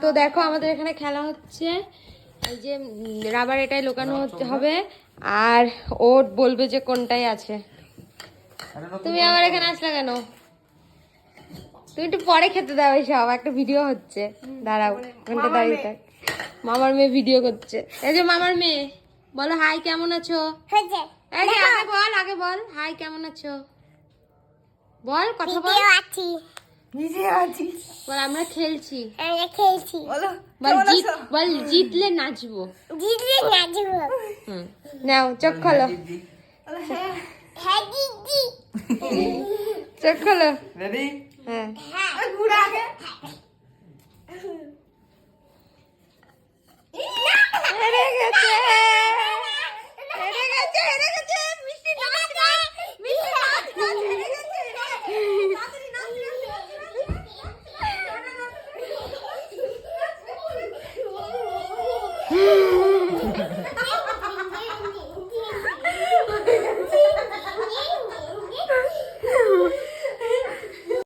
তো দেখো আমাদের এখানে খেলা হচ্ছে, এই যে রাবার এটাই লুকানো হবে আর ও বলবে যে কোনটাই আছে। তুমি আবার এখানে আসলে কেন? তুমি একটু পরে খেতে দাও এসব, একটা ভিডিও হচ্ছে। দাঁড়াও ওখানটা দাঁড়িয়ে থাক। মামার মেয়ে ভিডিও করছে। এই যে মামার মেয়ে, বলো হাই কেমন আছো? এই যে আগে বল হাই কেমন আছো, বল কথা বল। বল আমরা খেলছি। বল জিতলে নাচবো। নাও চোখ খোলো, চোখ খোলো। হ্যাঁ হেরে গেছে, হেরে গেছে, হেরে গেছে। মিষ্টি নাচ, মিষ্টি নাচ, হেরে গেছে।